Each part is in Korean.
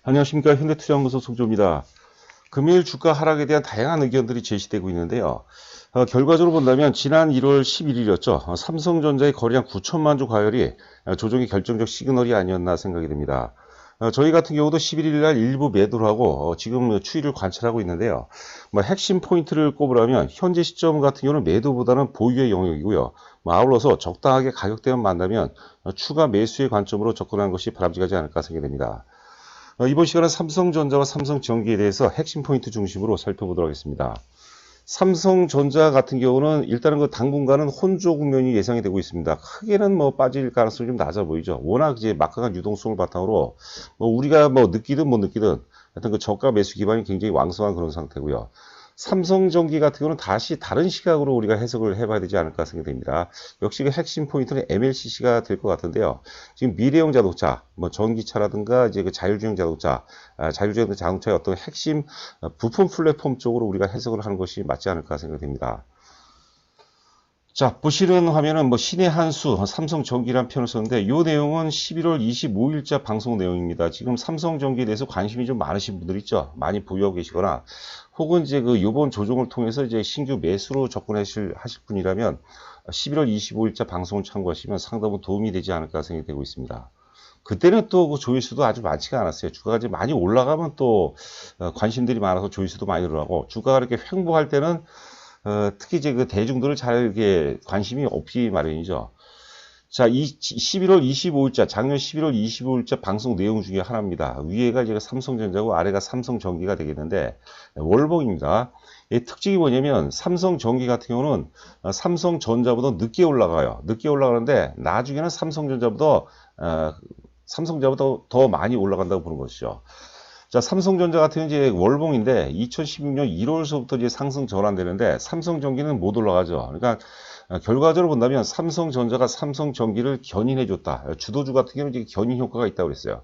안녕하십니까. 현대투자연구소 송조입니다. 금일 주가 하락에 대한 다양한 의견들이 제시되고 있는데요. 결과적으로 본다면 지난 1월 11일이었죠. 삼성전자의 거래량 9천만 주 과열이 조정의 결정적 시그널이 아니었나 생각이 됩니다. 저희 같은 경우도 11일 날 일부 매도를 하고 지금 추이를 관찰하고 있는데요. 핵심 포인트를 꼽으라면 현재 시점 같은 경우는 매도보다는 보유의 영역이고요. 아울러서 적당하게 가격대만 만나면 추가 매수의 관점으로 접근하는 것이 바람직하지 않을까 생각이 됩니다. 이번 시간은 삼성전자와 삼성전기에 대해서 핵심 포인트 중심으로 살펴보도록 하겠습니다. 삼성전자 같은 경우는 일단은 그 당분간은 혼조 국면이 예상이 되고 있습니다. 크게는 빠질 가능성이 좀 낮아 보이죠. 워낙 이제 막강한 유동성을 바탕으로 우리가 느끼든 못 느끼든 하여튼 그 저가 매수 기반이 굉장히 왕성한 그런 상태고요. 삼성전기 같은 경우는 다시 다른 시각으로 우리가 해석을 해봐야 되지 않을까 생각됩니다. 역시 그 핵심 포인트는 MLCC가 될 것 같은데요. 지금 미래형 자동차, 전기차라든가 이제 그 자율주행 자동차, 자율주행 자동차의 어떤 핵심 부품 플랫폼 쪽으로 우리가 해석을 하는 것이 맞지 않을까 생각됩니다. 자, 보시는 화면은 신의 한수, 삼성전기란 표현을 썼는데, 이 내용은 11월 25일자 방송 내용입니다. 지금 삼성전기에 대해서 관심이 좀 많으신 분들 있죠? 많이 보유하고 계시거나, 혹은 이제 요번 조정을 통해서 이제 신규 매수로 접근하실 분이라면, 11월 25일자 방송을 참고하시면 상당히 도움이 되지 않을까 생각이 되고 있습니다. 그때는 또 그 조회수도 아주 많지가 않았어요. 주가가 이제 많이 올라가면 또 관심들이 많아서 조회수도 많이 늘어나고, 주가가 이렇게 횡보할 때는 특히 이제 그 대중들을 잘 이렇게 관심이 없기 마련이죠. 자, 11월 25일자, 작년 11월 25일자 방송 내용 중에 하나입니다. 위에가 이제 삼성전자고 아래가 삼성전기가 되겠는데, 월봉입니다. 이 특징이 뭐냐면, 삼성전기 같은 경우는 삼성전자보다 늦게 올라가요. 늦게 올라가는데, 나중에는 삼성전자보다 더 많이 올라간다고 보는 것이죠. 자, 삼성전자 같은 경우는 이제 월봉인데 2016년 1월서부터 이제 상승 전환되는데 삼성전기는 못 올라가죠. 그러니까 결과적으로 본다면 삼성전자가 삼성전기를 견인해줬다. 주도주 같은 경우는 이제 견인 효과가 있다고 그랬어요.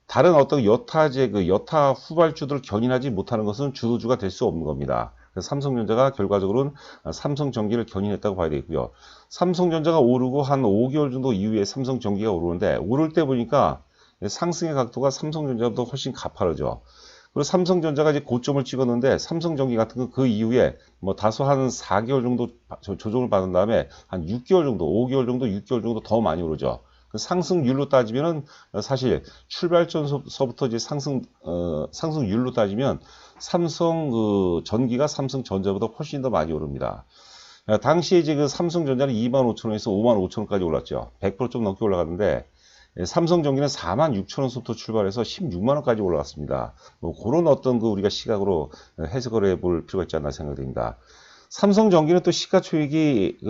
다른 어떤 여타 후발주들을 견인하지 못하는 것은 주도주가 될 수 없는 겁니다. 그래서 삼성전자가 결과적으로는 삼성전기를 견인했다고 봐야 되고요. 삼성전자가 오르고 한 5개월 정도 이후에 삼성전기가 오르는데 오를 때 보니까 상승의 각도가 삼성전자보다 훨씬 가파르죠. 그리고 삼성전자가 이제 고점을 찍었는데 삼성전기 같은 거 그 이후에 다소 한 4개월 정도 조정을 받은 다음에 한 6개월 정도, 5개월 정도, 6개월 정도 더 많이 오르죠. 그 상승률로 따지면은 사실 출발점서부터 이제 상승률로 따지면 삼성 전기가 삼성전자보다 훨씬 더 많이 오릅니다. 당시에 이제 그 삼성전자는 25,000원에서 55,000원까지 올랐죠. 100%좀 넘게 올라갔는데 삼성전기는 46,000원부터 출발해서 16만원까지 올라갔습니다. 그런 어떤 우리가 시각으로 해석을 해볼 필요가 있지 않나 생각됩니다. 삼성전기는 또 시가총액이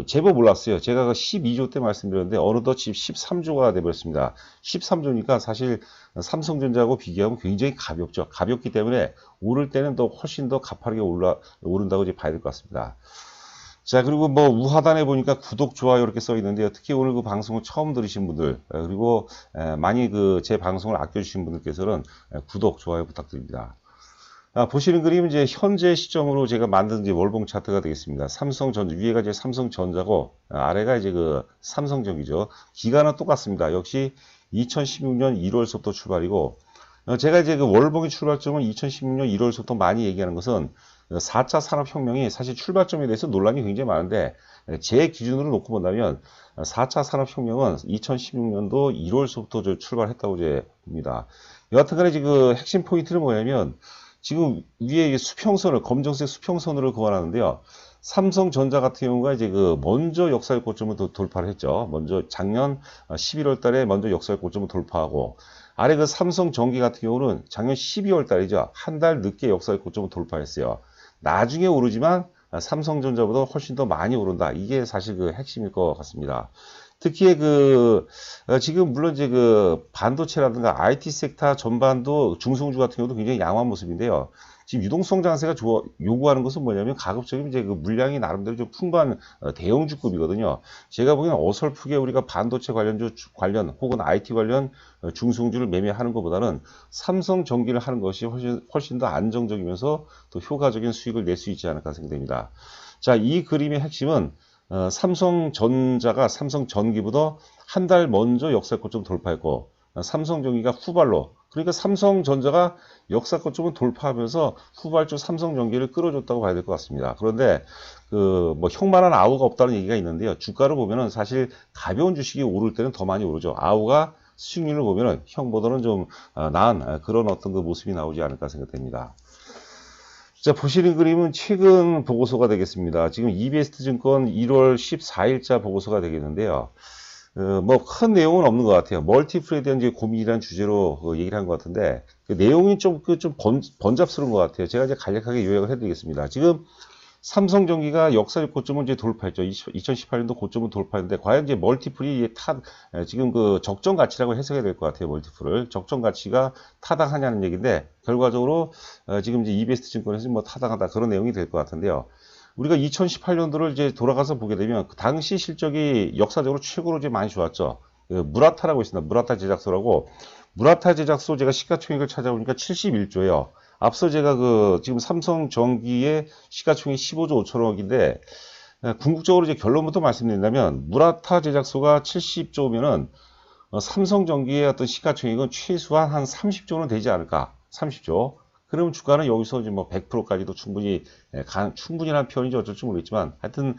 제법 올랐어요. 제가 12조 때 말씀드렸는데 어느덧 지금 13조가 되버렸습니다. 13조니까 사실 삼성전자하고 비교하면 굉장히 가볍죠. 가볍기 때문에 오를 때는 더 훨씬 더 가파르게 오른다고 이제 봐야 될 것 같습니다. 자, 그리고 우하단에 보니까 구독, 좋아요 이렇게 써 있는데요. 특히 오늘 그 방송을 처음 들으신 분들, 그리고 많이 제 방송을 아껴주신 분들께서는 구독, 좋아요 부탁드립니다. 보시는 그림은 이제 현재 시점으로 제가 만든 이제 월봉 차트가 되겠습니다. 삼성전자, 위에가 이제 삼성전자고, 아래가 이제 삼성전기죠. 기간은 똑같습니다. 역시 2016년 1월서부터 출발이고, 제가 이제 월봉의 출발점은 2016년 1월서부터 많이 얘기하는 것은 4차 산업혁명이 사실 출발점에 대해서 논란이 굉장히 많은데 제 기준으로 놓고 본다면 4차 산업혁명은 2016년도 1월서부터 출발했다고 이제 봅니다. 여하튼간에 지금 핵심 포인트는 뭐냐면 지금 위에 수평선을 검정색 수평선으로 그어놨는데요. 삼성전자 같은 경우가 이제 먼저 역사의 고점을 돌파를 했죠. 먼저 작년 11월 달에 먼저 역사의 고점을 돌파하고 아래 삼성전기 같은 경우는 작년 12월 달이죠. 한 달 늦게 역사의 고점을 돌파했어요. 나중에 오르지만 삼성전자보다 훨씬 더 많이 오른다. 이게 사실 핵심일 것 같습니다. 특히 지금 물론 이제 반도체라든가 IT 섹터 전반도 중성주 같은 경우도 굉장히 양호한 모습인데요. 지금 유동성 장세가 요구하는 것은 뭐냐면 가급적이면 이제 물량이 나름대로 좀 풍부한 대형주급이거든요. 제가 보기엔 어설프게 우리가 반도체 관련 혹은 IT 관련 중성주를 매매하는 것보다는 삼성전기를 하는 것이 훨씬 더 안정적이면서 또 효과적인 수익을 낼 수 있지 않을까 생각됩니다. 자, 이 그림의 핵심은 삼성전자가 삼성전기보다 한 달 먼저 역사 고점 돌파했고 삼성전기가 후발로, 그러니까 삼성전자가 역사거점을 돌파하면서 후발주 삼성전기를 끌어줬다고 봐야 될 것 같습니다. 그런데 그 뭐 형만한 아우가 없다는 얘기가 있는데요. 주가를 보면은 사실 가벼운 주식이 오를 때는 더 많이 오르죠. 아우가 수익률을 보면은 형보다는 좀 나은 그런 어떤 그 모습이 나오지 않을까 생각됩니다. 자, 보시는 그림은 최근 보고서가 되겠습니다. 지금 이베스트증권 1월 14일자 보고서가 되겠는데요. 뭐 큰 내용은 없는 것 같아요. 멀티플에 대한 이제 고민이라는 주제로 얘기를 한 것 같은데 그 내용이 좀 번잡스러운 것 같아요. 제가 이제 간략하게 요약을 해드리겠습니다. 지금 삼성전기가 역사적 고점을 이제 돌파했죠. 2018년도 고점을 돌파했는데 과연 이제 멀티플이 지금 그 적정 가치라고 해석해야 될 것 같아요. 멀티플을 적정 가치가 타당하냐는 얘기인데 결과적으로 지금 이제 이베스트 증권에서 뭐 타당하다 그런 내용이 될 것 같은데요. 우리가 2018년도를 이제 돌아가서 보게 되면 그 당시 실적이 역사적으로 최고로 이제 많이 좋았죠. 그 무라타라고 있습니다. 무라타 제작소라고. 무라타 제작소 제가 시가총액을 찾아보니까 71조예요. 앞서 제가 그 지금 삼성전기의 시가총액 15조 5천억인데 궁극적으로 이제 결론부터 말씀드린다면 무라타 제작소가 70조면은 삼성전기의 어떤 시가총액은 최소한 한 30조는 되지 않을까? 30조. 그러면 주가는 여기서 이제 뭐 100%까지도 충분히란 표현이지 어쩔지 모르겠지만 하여튼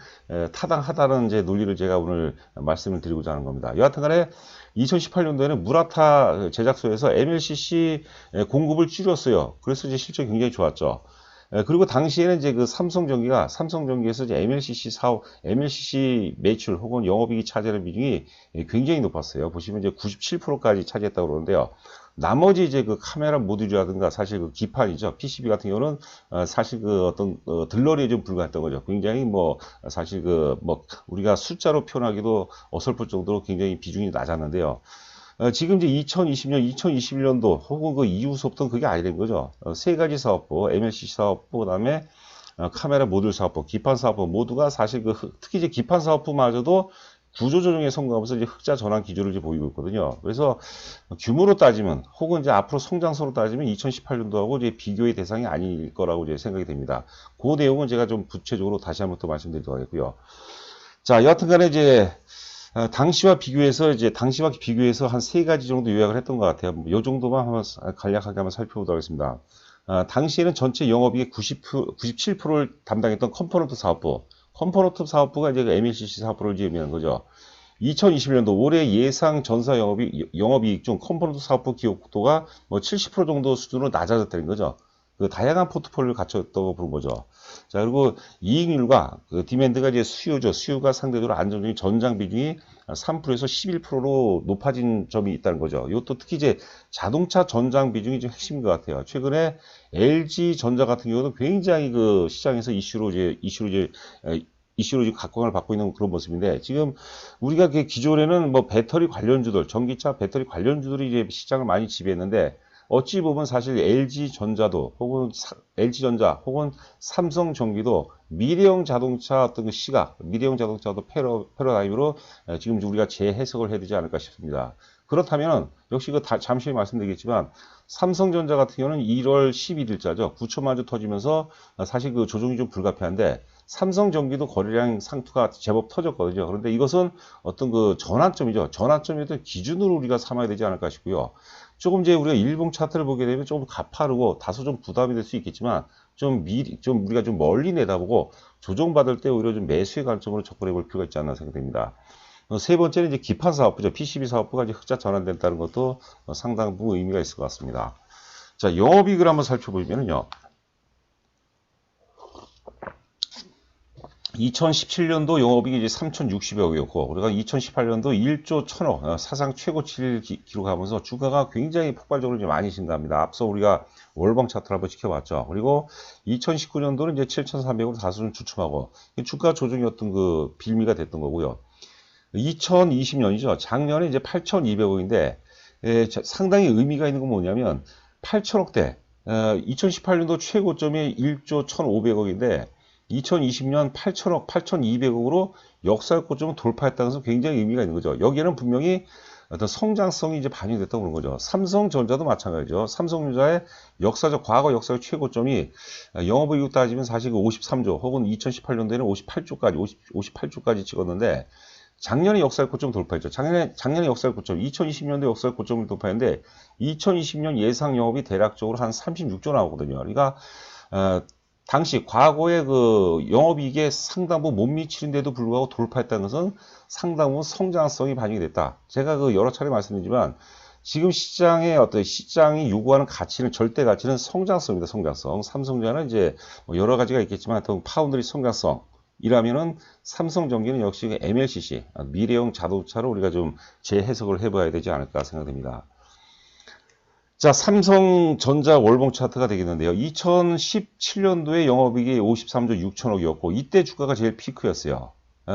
타당하다는 이제 논리를 제가 오늘 말씀을 드리고자 하는 겁니다. 여하튼 간에 2018년도에는 무라타 제작소에서 MLCC 공급을 줄였어요. 그래서 이제 실적이 굉장히 좋았죠. 그리고 당시에는 이제 그 삼성전기에서 이제 MLCC 매출 혹은 영업이익이 차지하는 비중이 굉장히 높았어요. 보시면 이제 97%까지 차지했다고 그러는데요. 나머지 이제 그 카메라 모듈이라든가 사실 그 기판이죠. PCB 같은 경우는 사실 그 어떤 들러리에 좀 불과했던 거죠. 굉장히 뭐 사실 그 뭐 우리가 숫자로 표현하기도 어설플 정도로 굉장히 비중이 낮았는데요. 지금 이제 2020년, 2021년도 혹은 그 이후부터는 그게 아니된 거죠. 세 가지 사업부, MLCC 사업부, 그다음에 카메라 모듈 사업부, 기판 사업부 모두가 사실 그 특히 이제 기판 사업부마저도 구조조정에 성공하면서 이제 흑자 전환 기조를 이제 보이고 있거든요. 그래서 규모로 따지면 혹은 이제 앞으로 성장세로 따지면 2018년도하고 이제 비교의 대상이 아닐 거라고 이제 생각이 됩니다. 그 내용은 제가 좀 구체적으로 다시 한번 또 말씀드리도록 하겠고요. 자, 여하튼간에 이제 당시와 비교해서 한 세 가지 정도 요약을 했던 것 같아요. 이 정도만 한번 간략하게 한번 살펴보도록 하겠습니다. 당시에는 전체 영업이익의 97%를 담당했던 컴포넌트 사업부가 이제 MLCC 사업부를 지으면 거죠. 2021년도 올해 예상 전사 영업이익 중 컴포넌트 사업부 기여도가 뭐 70% 정도 수준으로 낮아졌다는 거죠. 그 다양한 포트폴리오를 갖췄다고 보는 거죠. 자, 그리고 이익률과 그 디맨드가 이제 수요죠. 수요가 상대적으로 안정적인 전장 비중이 3%에서 11%로 높아진 점이 있다는 거죠. 이것도 특히 이제 자동차 전장 비중이 좀 핵심인 것 같아요. 최근에 LG 전자 같은 경우도 굉장히 그 시장에서 이슈로 각광을 받고 있는 그런 모습인데 지금 우리가 그 기존에는 뭐 배터리 관련주들, 전기차 배터리 관련주들이 이제 시장을 많이 지배했는데 어찌 보면 사실 LG전자 혹은 삼성전기도 미래형 자동차 어떤 그 미래형 자동차도 패러다임으로 지금 우리가 재해석을 해야 되지 않을까 싶습니다. 그렇다면 역시 잠시 말씀드리겠지만 삼성전자 같은 경우는 1월 11일자죠. 9천만 주 터지면서 사실 그 조정이 좀 불가피한데 삼성전기도 거래량 상투가 제법 터졌거든요. 그런데 이것은 어떤 그 전환점이죠. 전환점이 기준으로 우리가 삼아야 되지 않을까 싶고요. 조금 이제 우리가 일봉 차트를 보게 되면 조금 가파르고 다소 좀 부담이 될 수 있겠지만 좀 우리가 좀 멀리 내다보고 조정받을 때 오히려 좀 매수의 관점으로 접근해 볼 필요가 있지 않나 생각됩니다. 세 번째는 이제 기판 사업부죠. PCB 사업부가 이제 흑자 전환된다는 것도 상당 부분 의미가 있을 것 같습니다. 자, 영업이익을 한번 살펴보면요. 2017년도 영업이익이 이제 3,060억이었고, 우리가 2018년도 1조 1,000억, 사상 최고치를 기록하면서 주가가 굉장히 폭발적으로 이제 많이 증가합니다. 앞서 우리가 월봉 차트를 한번 지켜봤죠. 그리고 2019년도는 이제 7,300으로 다소 좀 주춤하고, 주가 조정이었던 그 빌미가 됐던 거고요. 2020년이죠. 작년에 이제 8,200억인데, 상당히 의미가 있는 건 뭐냐면, 8,000억대, 2018년도 최고점이 1조 1,500억인데, 2020년 8,000억, 8,200억으로 역사적 고점을 돌파했다는 것은 굉장히 의미가 있는 거죠. 여기에는 분명히 어떤 성장성이 이제 반영됐다고 그런 거죠. 삼성전자도 마찬가지죠. 삼성전자의 과거 역사적 최고점이 영업이익 따지면 사실 그 53조 혹은 2018년도에는 58조까지 찍었는데 작년에 역사의 고점 돌파했죠. 작년에 역사의 고점, 2020년도 역사의 고점을 돌파했는데 2020년 예상 영업이 대략적으로 한 36조 나오거든요. 그러니까 당시 과거에 그 영업이익에 상당부 못 미치는데도 불구하고 돌파했다는 것은 상당부 성장성이 반영이 됐다. 제가 그 여러 차례 말씀드리지만 지금 시장의 어떤 시장이 요구하는 가치는 절대 가치는 성장성입니다. 성장성. 삼성전자는 이제 뭐 여러 가지가 있겠지만 하여튼 파운드리 성장성이라면은 삼성전기는 역시 MLCC 미래형 자동차로 우리가 좀 재해석을 해봐야 되지 않을까 생각됩니다. 자, 삼성전자 월봉 차트가 되겠는데요. 2017년도에 영업이익이 53조 6천억이었고 이때 주가가 제일 피크였어요.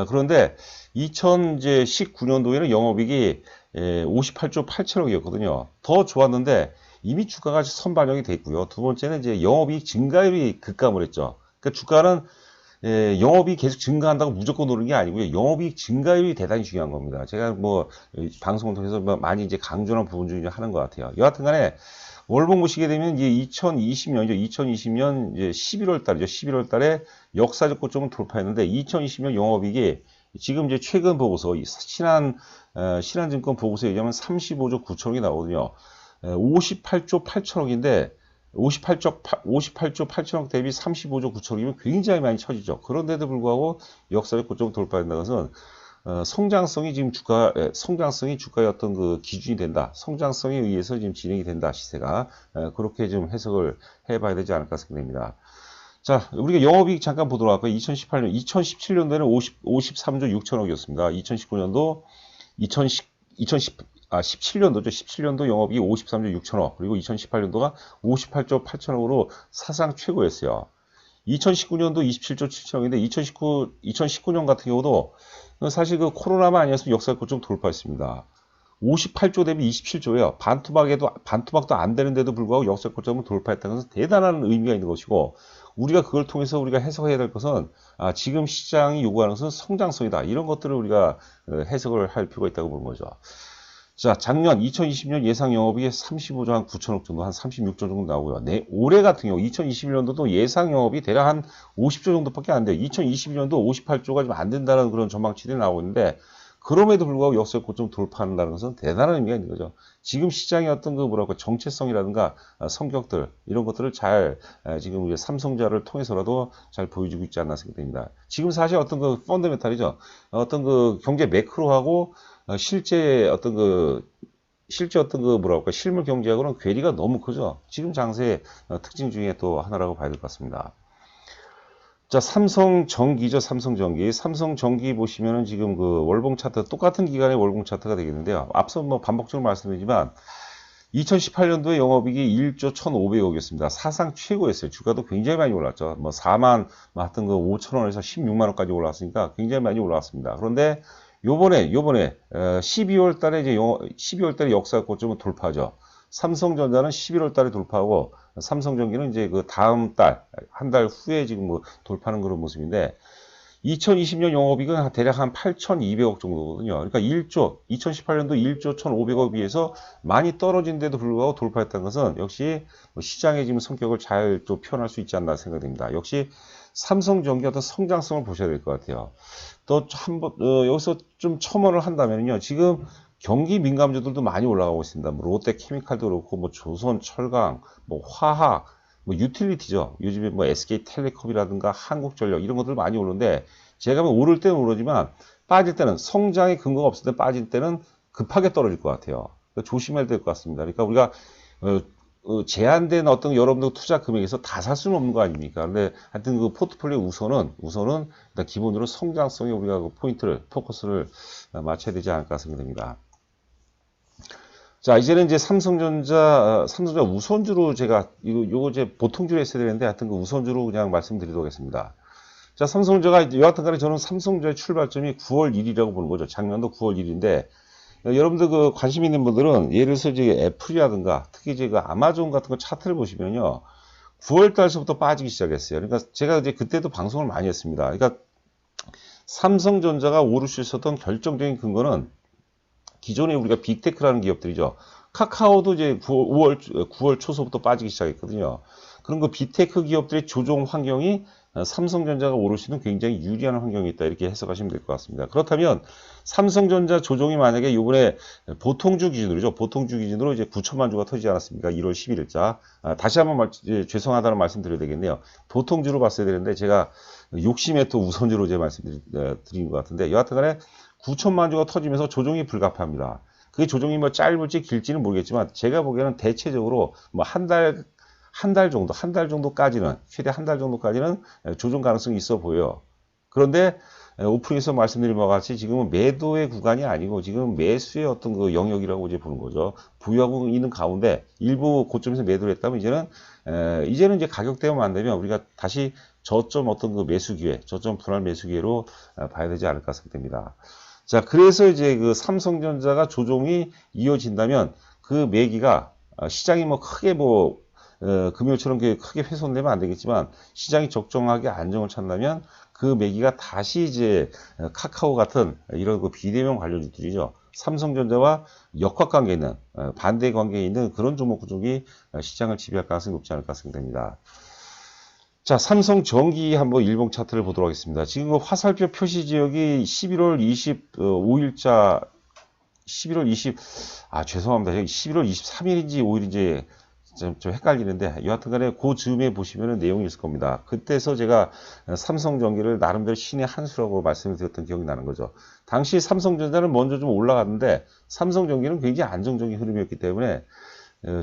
그런데 2019년도에는 영업이익이 58조 8천억이었거든요. 더 좋았는데 이미 주가가 선반영이 돼 있고요. 두 번째는 이제 영업이익 증가율이 급감을 했죠. 그러니까 주가는 영업이 계속 증가한다고 무조건 오르는 게 아니고요. 영업이익 증가율이 대단히 중요한 겁니다. 제가 뭐 방송을 통해서 많이 이제 강조하는 부분 중에 하는 것 같아요. 여하튼 간에 월봉 보시게 되면 이제 2020년이죠. 2020년 이제 11월 달이죠. 11월 달에 역사적 고점을 돌파했는데 2020년 영업이익이 지금 이제 최근 보고서 신한증권 보고서에 의하면 35조 9천억이 나오거든요. 58조 8천억인데 58조 8천억 대비 35조 9천억이면 굉장히 많이 처지죠. 그런데도 불구하고 역사적 고점을 돌파한다는 것은 성장성이 지금 성장성이 주가의 어떤 그 기준이 된다. 성장성에 의해서 지금 진행이 된다. 시세가 그렇게 좀 해석을 해봐야 되지 않을까 생각됩니다. 자, 우리가 영업이익 잠깐 보도록 할까요? 2017년도에는 53조 6천억이었습니다. 2019년도 17년도죠. 17년도 영업이익 53조 6천억, 그리고 2018년도가 58조 8천억으로 사상 최고였어요. 2019년도 27조 7천억인데 2019년 같은 경우도 사실 그 코로나만 아니었으면 역사 고점 돌파했습니다. 58조 대비 27조예요. 반토막도 안 되는데도 불구하고 역사 고점을 돌파했다는 것은 대단한 의미가 있는 것이고, 우리가 그걸 통해서 우리가 해석해야 될 것은 지금 시장이 요구하는 것은 성장성이다. 이런 것들을 우리가 해석을 할 필요가 있다고 보는 거죠. 자, 작년 2020년 예상 영업이 35조 한 9천억 정도, 한 36조 정도 나오고요. 올해 같은 경우 2021년도도 예상 영업이 대략 한 50조 정도밖에 안 돼요. 2022년도 58조가 좀 안 된다는 그런 전망치들이 나오고 있는데, 그럼에도 불구하고 역사적 고점 돌파한다는 것은 대단한 의미가 있는 거죠. 지금 시장의 어떤 그 뭐랄까 정체성이라든가 성격들, 이런 것들을 잘 지금 우리 삼성전자를 통해서라도 잘 보여주고 있지 않나 생각됩니다. 지금 사실 어떤 그 펀더멘탈이죠. 어떤 그 경제 매크로하고 실제 어떤 그 뭐랄까 실물 경제하고는 괴리가 너무 크죠. 지금 장세의 특징 중에 또 하나라고 봐야 될 것 같습니다. 자, 삼성전기죠. 삼성전기 보시면은 지금 그 월봉 차트, 똑같은 기간의 월봉 차트가 되겠는데요. 앞서 뭐 반복적으로 말씀드리지만 2018년도에 영업이익이 1조 1,500억이었습니다. 사상 최고였어요. 주가도 굉장히 많이 올랐죠. 뭐 4만, 하여튼 그 5천원에서 16만 원까지 올랐으니까 굉장히 많이 올랐습니다. 그런데 요번에 12월 달에 이제 12월 달에 역사 고점을 돌파하죠. 삼성전자는 11월 달에 돌파하고 삼성전기는 이제 그 다음 달, 한 달 후에 지금 뭐 돌파하는 그런 모습인데, 2020년 영업이익은 대략 한 8,200억 정도거든요. 그러니까 2018년도 1조 1,500억에 비해서 많이 떨어진데도 불구하고 돌파했다는 것은 역시 시장의 지금 성격을 잘 또 표현할 수 있지 않나 생각됩니다. 역시 삼성전기 어떤 성장성을 보셔야 될 것 같아요. 또 한번 여기서 좀 첨언을 한다면요, 지금 경기 민감주들도 많이 올라가고 있습니다. 뭐 롯데케미칼도 그렇고, 뭐 조선철강, 뭐 화학, 뭐 유틸리티죠. 요즘에 뭐 SK텔레콤이라든가 한국전력 이런 것들 많이 오르는데, 제가 보면 오를 때는 오르지만 빠질 때는, 성장의 근거가 없을 때 빠질 때는 급하게 떨어질 것 같아요. 그러니까 조심해야 될 것 같습니다. 그러니까 우리가 제한된 어떤 여러분들 투자 금액에서 다 살 수는 없는 거 아닙니까? 근데 하여튼 그 포트폴리오 우선은 일단 기본적으로 성장성에 우리가 그 포커스를 맞춰야 되지 않을까 생각됩니다. 자, 이제는 이제 삼성전자 우선주로 제가, 요거 이제 보통주로 했어야 되는데, 하여튼 그 우선주로 그냥 말씀드리도록 하겠습니다. 자, 삼성전자가, 여하튼 간에 저는 삼성전자의 출발점이 9월 1일이라고 보는 거죠. 작년도 9월 1일인데, 여러분들 그 관심 있는 분들은, 예를 들어서 이제 애플이라든가, 특히 이제 그 아마존 같은 거 차트를 보시면요, 9월 달서부터 빠지기 시작했어요. 그러니까 제가 이제 그때도 방송을 많이 했습니다. 그러니까 삼성전자가 오를 수 있었던 결정적인 근거는, 기존에 우리가 빅테크라는 기업들이죠. 카카오도 이제 9월 초서부터 빠지기 시작했거든요. 그런 그 빅테크 기업들의 조종 환경이 삼성전자가 오를 수 있는 굉장히 유리한 환경이 있다. 이렇게 해석하시면 될 것 같습니다. 그렇다면 삼성전자 조정이 만약에 요번에 보통주 기준으로죠. 보통주 기준으로 이제 9천만 주가 터지지 않았습니까? 1월 11일자. 다시 한번 죄송하다는 말씀 드려야 되겠네요. 보통주로 봤어야 되는데 제가 욕심에 또 우선주로 제 말씀드린 것 같은데 여하튼 간에 9천만 주가 터지면서 조정이 불가피합니다. 그 조정이 뭐 짧을지 길지는 모르겠지만 제가 보기에는 대체적으로 뭐 한 달 정도까지는 최대 한 달 정도까지는 조정 가능성이 있어 보여요. 그런데 오프닝에서 말씀드린 바와 같이 지금은 매도의 구간이 아니고 지금 매수의 어떤 그 영역이라고 이제 보는 거죠. 보유하고 있는 가운데 일부 고점에서 매도를 했다면 이제는 이제 가격대만 안 되면 우리가 다시 저점 어떤 그 매수 기회, 저점 분할 매수 기회로 봐야 되지 않을까 생각됩니다. 자, 그래서 이제 그 삼성전자가 조정이 이어진다면 그 매기가 시장이 뭐 크게 금요일처럼 크게 훼손되면 안 되겠지만 시장이 적정하게 안정을 찾는다면 그 매기가 다시 이제 카카오 같은 이런 그 비대면 관련주들이죠. 삼성전자와 역학관계에 있는 반대 관계에 있는 그런 종목 구조기 시장을 지배할 가능성이 높지 않을까 생각됩니다. 자, 삼성전기 한번 일봉 차트를 보도록 하겠습니다. 지금 화살표 표시 지역이 11월 25일자 11월 20 죄송합니다. 11월 23일인지 5일인지 좀 헷갈리는데 여하튼 간에 그 즈음에 보시면 내용이 있을 겁니다. 그때서 제가 삼성전기를 나름대로 신의 한 수라고 말씀을 드렸던 기억이 나는 거죠. 당시 삼성전자는 먼저 좀 올라갔는데 삼성전기는 굉장히 안정적인 흐름이었기 때문에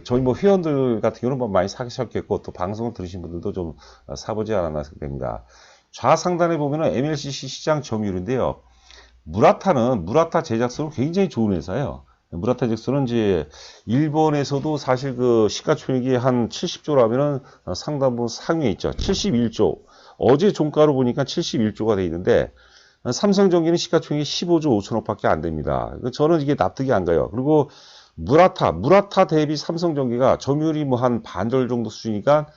저희 뭐 회원들 같은 경우는 많이 사셨겠고 또 방송을 들으신 분들도 좀 사보지 않았나 생각됩니다. 좌상단에 보면은 MLCC 시장 점유율인데요. 무라타 제작소는 굉장히 좋은 회사예요. 무라타 제작소는 이제 일본에서도 사실 그 시가총액이 한 70조라면은 상당부 상위에 있죠. 71조. 어제 종가로 보니까 71조가 돼 있는데 삼성전기는 시가총액이 15조 5천억밖에 안 됩니다. 저는 이게 납득이 안 가요. 그리고 무라타 대비 삼성전기가 점유율이 뭐 한 반절 정도 수준이니까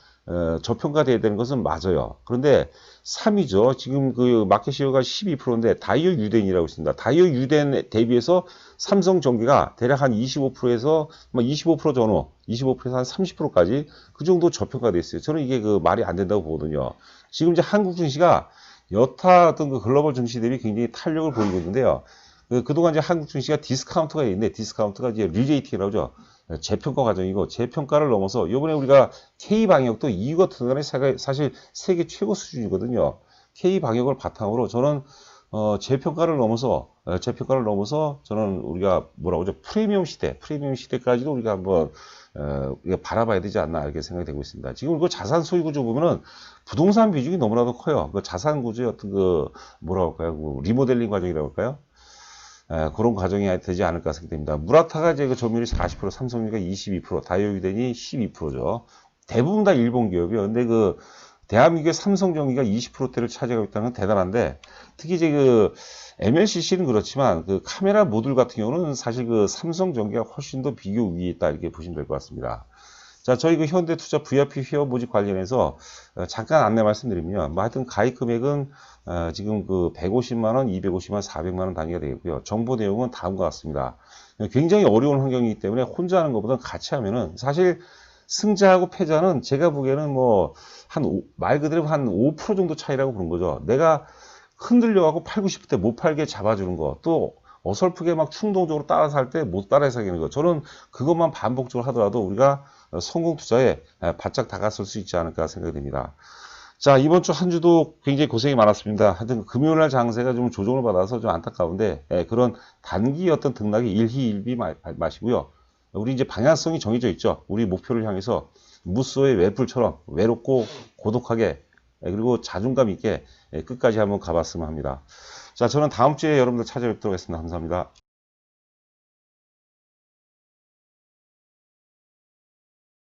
저평가돼야 되는 것은 맞아요. 그런데 3위죠. 지금 그 마켓 시어가 12%인데 다이오 유덴이라고 있습니다. 다이오 유덴 대비해서 삼성전기가 대략 한 25%에서 25% 전후, 25%에서 한 30%까지 그 정도 저평가돼 있어요. 저는 이게 그 말이 안 된다고 보거든요. 지금 이제 한국 증시가 여타 어떤 그 글로벌 증시 대비 굉장히 탄력을 보이고 있는데요. 그동안 이제 한국 증시가 디스카운트가 있는데 디스카운트가 이제 리레이팅이라고 하죠. 재평가 과정이고 재평가를 넘어서 이번에 우리가 K방역도 이유 같은 거는 사실 세계 최고 수준이거든요. K방역을 바탕으로 저는 재평가를 넘어서 저는 우리가 뭐라고 하죠? 프리미엄 시대까지도 우리가 한번 우리가 바라봐야 되지 않나 이렇게 생각이 되고 있습니다. 지금 그 자산 소유 구조 보면은 부동산 비중이 너무나도 커요. 그 자산 구조의 어떤 그 뭐라고 할까요? 그 리모델링 과정이라고 할까요? 그런 과정이 되지 않을까 생각됩니다. 무라타가 이제 그 점유율이 40%, 삼성전기가 22%, 다이오유덴이 12%죠. 대부분 다 일본 기업이요. 근데 그 대한민국의 삼성전기가 20%대를 차지하고 있다는 건 대단한데 특히 이제 그 MLCC는 그렇지만 그 카메라 모듈 같은 경우는 사실 그 삼성전기가 훨씬 더 비교 위에 있다 이렇게 보시면 될 것 같습니다. 자, 저희 그 현대투자 VIP 회원 모집 관련해서 잠깐 안내 말씀드리면, 뭐 하여튼 가입 금액은 지금 그 150만원, 250만원, 400만원 단위가 되겠고요. 정보 내용은 다음과 같습니다. 굉장히 어려운 환경이기 때문에 혼자 하는 것보다 같이 하면은 사실 승자하고 패자는 제가 보기에는 뭐 말 그대로 한 5% 정도 차이라고 보는 거죠. 내가 흔들려갖고 팔고 싶을 때 못 팔게 잡아주는 거, 또 어설프게 막 충동적으로 따라서 할 때 못 따라서 하는 거. 저는 그것만 반복적으로 하더라도 우리가 성공 투자에 바짝 다가설 수 있지 않을까 생각이 됩니다. 자, 이번 주 한 주도 굉장히 고생이 많았습니다. 하여튼 금요일 날 장세가 좀 조정을 받아서 좀 안타까운데 그런 단기 어떤 등락이 일희일비 마시고요. 우리 이제 방향성이 정해져 있죠. 우리 목표를 향해서 무쏘의 외풀처럼 외롭고 고독하게 그리고 자존감 있게 끝까지 한번 가봤으면 합니다. 자, 저는 다음 주에 여러분들 찾아뵙도록 하겠습니다. 감사합니다.